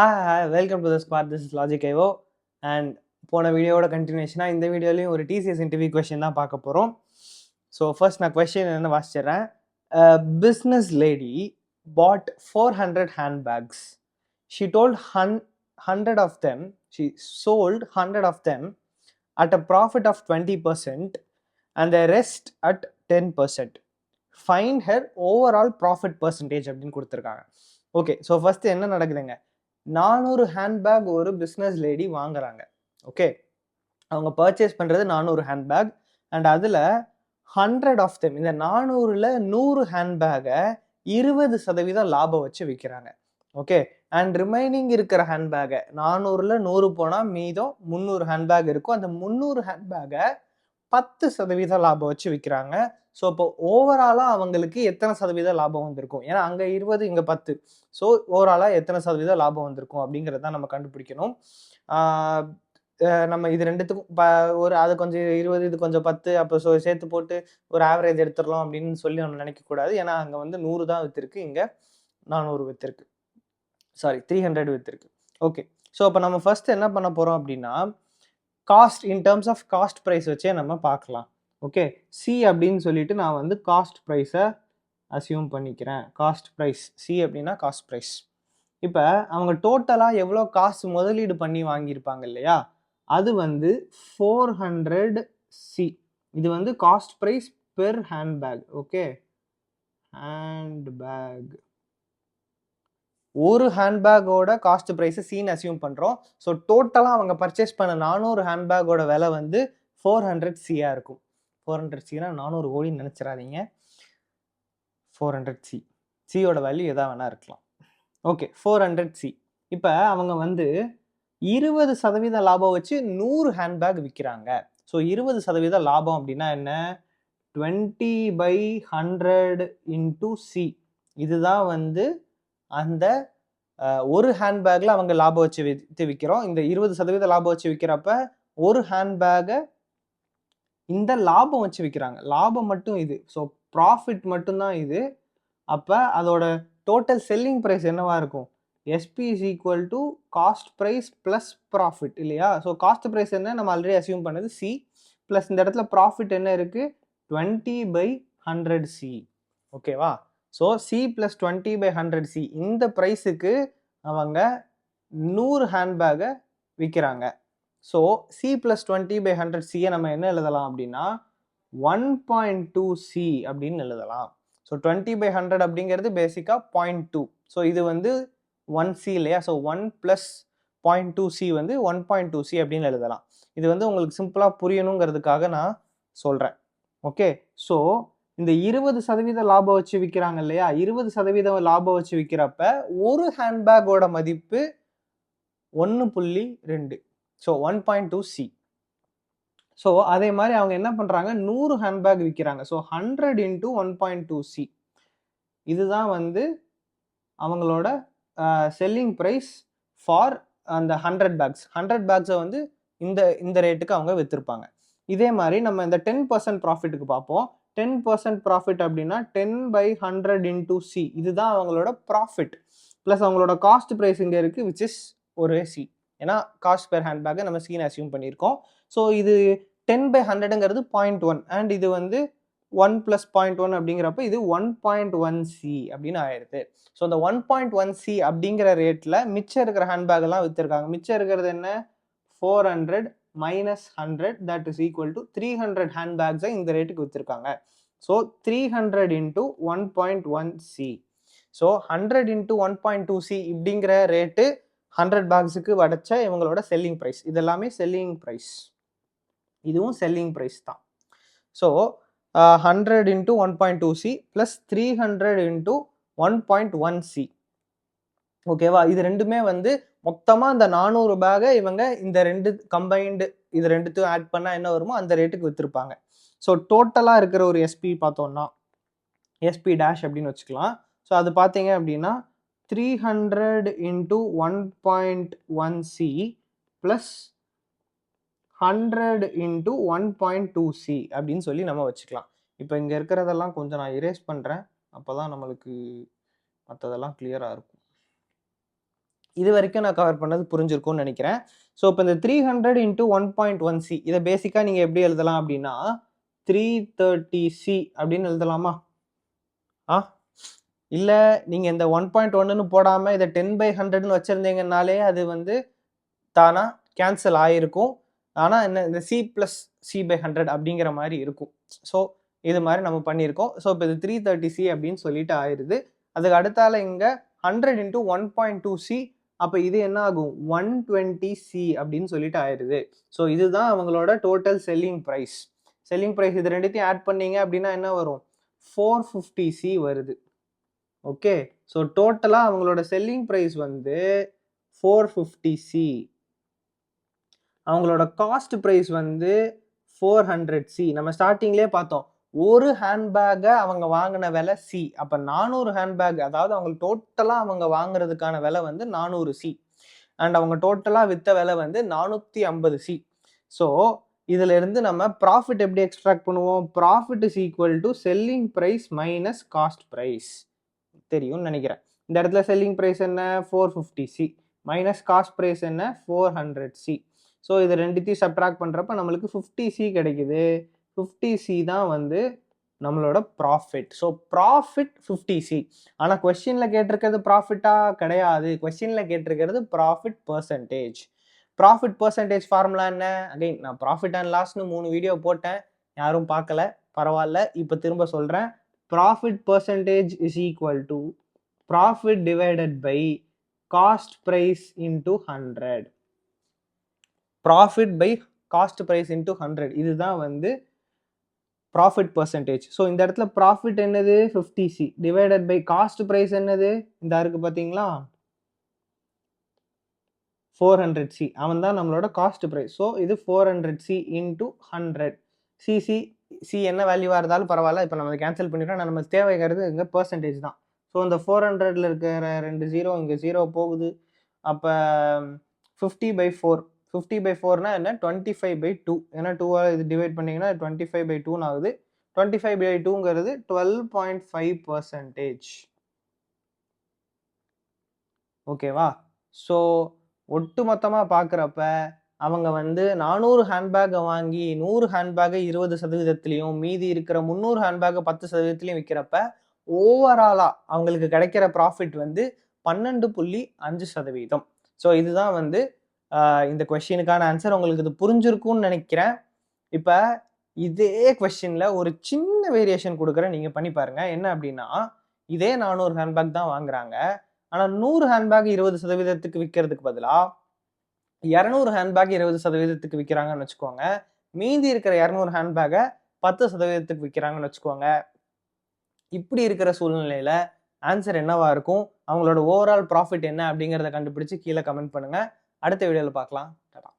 Hi, welcome to the squad. This is Logic Evo. And போன வீடியோட கண்டினியூஷனா இந்த வீடியோலையும் ஒரு டிசிஎஸ் இன்டர்வியூ கொஸ்டின் தான் பார்க்க போகிறோம். ஸோ ஃபர்ஸ்ட் நான் கொஸ்டின் என்ன வாசிச்சிடுறேன். Business lady bought 400 handbags. She told 100 of them, she sold 100 of them at a profit of 20% and the rest at 10%. Find her overall profit percentage அப்படின்னு கொடுத்துருக்காங்க. Okay, so first என்ன நடக்குதுங்க, 400 handbag ஒரு business lady வாங்குறாங்க. Okay, அவங்க purchase பண்ணுறது 400 handbag and அதில் 100 of them, இந்த 400ல் 100 ஹேண்ட்பேக்கை 20% லாபம் வச்சு விற்கிறாங்க. ஓகே, அண்ட் ரிமைனிங் இருக்கிற ஹேண்ட்பேக்கை 400ல் 100 போனால் மீதம் 300 ஹேண்ட்பேக் இருக்கும். அந்த 300 ஹேண்ட்பேக்கை 10% லாபம் வச்சு விற்கிறாங்க. ஸோ இப்போ ஓவராலாக அவங்களுக்கு எத்தனை சதவீதம் லாபம் வந்திருக்கும்? ஏன்னா அங்கே 20 இங்கே 10, ஸோ ஓவராலாக எத்தனை சதவீதம் லாபம் வந்திருக்கும் அப்படிங்கிறத நம்ம கண்டுபிடிக்கணும். நம்ம இது ரெண்டுத்துக்கும் ஒரு அது கொஞ்சம் 20 இது கொஞ்சம் 10 அப்போ ஸோ சேர்த்து போட்டு ஒரு ஆவரேஜ் எடுத்துடலாம் அப்படின்னு சொல்லி நம்ம நினைக்கக்கூடாது. ஏன்னா அங்கே வந்து 100 தான் விற்றுருக்கு, இங்கே 400 விற்றுருக்கு, சாரி 300 விற்றுருக்கு. ஓகே, ஸோ அப்போ நம்ம ஃபர்ஸ்ட் என்ன பண்ண போகிறோம் அப்படின்னா, cost in terms of cost price வச்சே நம்ம பார்க்கலாம். ஓகே, சி அப்படின்னு சொல்லிட்டு நான் வந்து காஸ்ட் ப்ரைஸை அசியூம் பண்ணிக்கிறேன். காஸ்ட் ப்ரைஸ் சி அப்படின்னா காஸ்ட் ப்ரைஸ். இப்போ அவங்க டோட்டலாக எவ்வளோ காசு முதலீடு பண்ணி வாங்கியிருப்பாங்க இல்லையா, அது வந்து 400 சி. இது வந்து cost price per handbag. Okay, handbag ஒரு ஹேண்ட்பேக்கோட காஸ்ட் ப்ரைஸை சீன் அசியூம் பண்ணுறோம். ஸோ டோட்டலாக அவங்க பர்ச்சேஸ் பண்ண 400 ஹேண்ட்பேக்கோட விலை வந்து 400 சியாக இருக்கும். 400 சினா 400 கோடின்னு நினச்சிடாதீங்க, 400 சி. சியோட வேல்யூ எதா வேணா இருக்கலாம். Okay, 400 C. இப்போ அவங்க வந்து 20% லாபம் வச்சு 100 ஹேண்ட்பேக் விற்கிறாங்க. ஸோ 20% லாபம் அப்படின்னா என்ன, 20/100 இன்டூ சி. இதுதான் வந்து அந்த ஒரு ஹேண்ட்பேக்கில் அவங்க லாபம் வச்சு விற்கிறோம். இந்த 20% லாபம் வச்சு விற்கிறப்ப ஒரு ஹேண்ட்பேக்கை இந்த லாபம் வச்சு விற்கிறாங்க. லாபம் மட்டும் இது, ஸோ ப்ராஃபிட் மட்டும்தான் இது. அப்போ அதோட டோட்டல் செல்லிங் ப்ரைஸ் என்னவா இருக்கும், SP is equal to cost price plus profit இல்லையா. ஸோ காஸ்ட் ப்ரைஸ் என்ன நம்ம ஆல்ரெடி அசியூம் பண்ணது சி, ப்ளஸ் இந்த இடத்துல ப்ராஃபிட் என்ன இருக்குது 20/100 சி. ஓகேவா, ஸோ சி ப்ளஸ் 20/100 சி. இந்த ப்ரைஸுக்கு அவங்க 100 ஹேண்ட்பேக்கை விற்கிறாங்க. ஸோ சி ப்ளஸ் 20/100 சியை நம்ம என்ன எழுதலாம் அப்படின்னா 1.2 சி அப்படின்னு எழுதலாம். ஸோ 20/100 அப்படிங்கிறது பேசிக்காக 0.2. ஸோ இது வந்து 1 சி இல்லையா, ஸோ 1 + 0.2 சி வந்து 1.2 சி அப்படின்னு எழுதலாம். இது வந்து உங்களுக்கு சிம்பிளாக புரியணுங்கிறதுக்காக நான் சொல்கிறேன். ஓகே, ஸோ இந்த 20% லாபம் வச்சு விற்கிறாங்க இல்லையா, 20% லாபம் வச்சு விற்கிறப்ப ஒரு ஹேண்ட்பேக்கோட மதிப்பு 1.2, ஸோ 1.2 சி. ஸோ அதே மாதிரி அவங்க என்ன பண்ணுறாங்க, 100 ஹேண்ட்பேக் விற்கிறாங்க. So 100 into 1.2 C. இதுதான் வந்து அவங்களோட செல்லிங் ப்ரைஸ் ஃபார் அந்த 100 பேக்ஸ். 100 பேக்ஸை வந்து இந்த ரேட்டுக்கு அவங்க விற்றுருப்பாங்க. இதே மாதிரி நம்ம இந்த 10% ப்ராஃபிட்டுக்கு பார்ப்போம். 10% ப்ராஃபிட் அப்படின்னா 10/100 இன்டூ சி. இதுதான் அவங்களோட ப்ராஃபிட். ப்ளஸ் அவங்களோட காஸ்ட் ப்ரைஸ் இங்கே இருக்குது, விச் இஸ் ஒரு சி. ஏன்னா காஸ்ட் பெர் ஹேண்ட்பேக்கை நம்ம சீன் அசியூம் பண்ணியிருக்கோம். ஸோ இது 10/100ங்கிறது 0.1 அண்ட் இது வந்து 1 + 0.1 அப்படிங்கிறப்ப இது 1.1 சி அப்படின்னு ஆயிடுது. ஸோ இந்த 1.1 சி அப்படிங்கிற ரேட்டில் மிச்சம் இருக்கிற ஹேண்ட்பேக் எல்லாம் விற்றுருக்காங்க. மிச்சம் இருக்கிறது என்ன, 400 - 100 தட் இஸ் ஈக்குவல் டு 300 ஹேண்ட்பேக்ஸை இந்த ரேட்டுக்கு விற்றுருக்காங்க. So 300 into 1.1 C. So 100 into 1.2 C இப்படிங்கிற ரேட்டு 100 பேக்ஸுக்கு வடைச்ச இவங்களோட செல்லிங் ப்ரைஸ். இதெல்லாமே செல்லிங் ப்ரைஸ், இதுவும் செல்லிங் ப்ரைஸ் தான். So 100 into 1.2 C plus 300 into 1.1 C. ஓகேவா, இது ரெண்டுமே வந்து மொத்தமாக இந்த 400 பேக்கை இவங்க இந்த ரெண்டு கம்பைன்டு இது ரெண்டுத்தையும் ஆட் பண்ணால் என்ன வருமோ அந்த ரேட்டுக்கு விற்றுருப்பாங்க. ஸோ டோட்டலாக இருக்கிற ஒரு எஸ்பி பார்த்தோம்னா எஸ்பி டேஷ் அப்படின்னு வச்சுக்கலாம். ஸோ அது பார்த்தீங்க அப்படின்னா 300 into 1.1 C plus 100 into 1.2 C அப்படின்னு சொல்லி நம்ம வச்சுக்கலாம். இப்போ இங்கே இருக்கிறதெல்லாம் கொஞ்சம் நான் இரேஸ் பண்ணுறேன், அப்போ தான் நம்மளுக்கு மற்றதெல்லாம் கிளியராக இருக்கும். இது வரைக்கும் நான் கவர் பண்ணது புரிஞ்சிருக்கும்னு நினைக்கிறேன். ஸோ இப்போ இந்த 300 இன்டூ 1.1 சி இதை பேசிக்காக நீங்கள் எப்படி எழுதலாம் அப்படின்னா 330 சி அப்படின்னு எழுதலாமா? இல்லை நீங்கள் இந்த 1.1ன்னு போடாமல் இதை 10/100ன்னு வச்சுருந்தீங்கன்னாலே அது வந்து தானா கேன்சல் ஆகிருக்கும். ஆனால் என்ன இந்த சி ப்ளஸ் சி/100 அப்படிங்கிற மாதிரி இருக்கும். ஸோ இது மாதிரி நம்ம பண்ணியிருக்கோம். ஸோ இப்போ இது 330 சி அப்படின்னு சொல்லிட்டு ஆயிடுது. அதுக்கு அடுத்தால இங்கே 100 இன்டூ 1.2 சி, அப்போ இது என்ன ஆகும் 120 சி அப்படின்னு சொல்லிட்டு ஆயிடுது. ஸோ இதுதான் அவங்களோட total selling price. Selling price இது ரெண்டுத்தையும் ஆட் பண்ணீங்க அப்படின்னா என்ன வரும் 450 சி வருது. ஓகே, ஸோ டோட்டலாக அவங்களோட செல்லிங் ப்ரைஸ் வந்து 450 சி. அவங்களோட காஸ்ட் ப்ரைஸ் வந்து 400 சி. நம்ம ஸ்டார்டிங்லேயே பார்த்தோம் ஒரு ஹேண்ட்பேக்கை அவங்க வாங்கின விலை சி. அப்போ 400 ஹேண்ட்பேக், அதாவது அவங்க டோட்டலாக அவங்க வாங்குறதுக்கான விலை வந்து 400 சி. அண்ட் அவங்க டோட்டலாக விற்ற விலை வந்து 450 சி. ஸோ இதுல இருந்து நம்ம ப்ராஃபிட் எப்படி எக்ஸ்ட்ராக்ட் பண்ணுவோம்? Profit is equal to selling price minus cost price. தெரியும்னு நினைக்கிறேன். இந்த இடத்துல செல்லிங் ப்ரைஸ் என்ன 450 சி மைனஸ் காஸ்ட் ப்ரைஸ் என்ன 400 சி. ஸோ இது ரெண்டுத்தையும் சப்ட்ராக்ட் பண்ணுறப்ப நம்மளுக்கு 50 சி கிடைக்குது. 50 சி தான் வந்து நம்மளோட ப்ராஃபிட். So profit 50 C. ஆனால் கொஸ்டினில் கேட்டிருக்கிறது ப்ராஃபிட்டா? கிடையாது. கொஸ்டினில் கேட்டிருக்கிறது profit percentage. Profit percentage formula என்ன? அகைன் நான் ப்ராஃபிட் அண்ட் லாஸ்னு 3 வீடியோ போட்டேன், யாரும் பார்க்கல, பரவாயில்ல, இப்போ திரும்ப சொல்கிறேன். Profit percentage is equal to profit divided by cost price into 100. Profit by cost price into 100 இதுதான் வந்து ப்ராஃபிட் பர்சன்டேஜ். ஸோ இந்த இடத்துல ப்ராஃபிட் என்னது 50 C divided by cost price என்னது இந்த இருக்கு பார்த்தீங்களா 400 சி. அவன் தான் நம்மளோட காஸ்ட் ப்ரைஸ். ஸோ இது 400 சி இன்டூ 100. சி என்ன வேல்யூவாக இருந்தாலும் பரவாயில்ல, இப்போ நம்ம கேன்சல் பண்ணிட்டோம். நம்ம தேவைங்கிறது இங்கே பர்சன்டேஜ் தான். ஸோ இந்த 400ல் இருக்கிற 2 ஜீரோ இங்கே ஜீரோ போகுது. அப்போ 50/4. 50/4னா என்ன 25/2. ஏன்னா 2 இது டிவைட் பண்ணிங்கன்னா 25/2 ஆகுது. 25/2ங்கிறது 12.5%. ஓகேவா? ஸோ ஒட்டு மொத்தமாக பார்க்குறப்ப அவங்க வந்து 400 ஹேண்ட்பேக்கை வாங்கி 100 ஹேண்ட்பேக்கை 20%, மீதி இருக்கிற 300 ஹேண்ட்பேக்கை 10%லையும் விற்கிறப்ப ஓவராலாக அவங்களுக்கு கிடைக்கிற ப்ராஃபிட் வந்து 12.5%. ஸோ இதுதான் வந்து இந்த கொஸ்டினுக்கான ஆன்சர். உங்களுக்கு இது புரிஞ்சிருக்கும்னு நினைக்கிறேன். இப்போ இதே கொஸ்டினில் ஒரு சின்ன வேரியேஷன் கொடுக்குறேன், நீங்கள் பண்ணி பாருங்கள். என்ன அப்படின்னா இதே 400 ஹேண்ட்பேக் தான் வாங்குறாங்க. ஆனால் 100 ஹேண்ட்பேக் 20%க்கு விற்கிறதுக்கு பதிலாக 200 ஹேண்ட்பேக் 20%க்கு விற்கிறாங்கன்னு வச்சுக்கோங்க. மீதி இருக்கிற 200 ஹேண்ட்பேக்கை 10%க்கு விற்கிறாங்கன்னு வச்சுக்கோங்க. இப்படி இருக்கிற சூழ்நிலையில் ஆன்சர் என்னவா இருக்கும்? அவங்களோட ஓவரால் ப்ராஃபிட் என்ன அப்படிங்கிறத கண்டுபிடிச்சு கீழே கமெண்ட் பண்ணுங்கள். அடுத்த வீடியோவில் பார்க்கலாம். டாடா.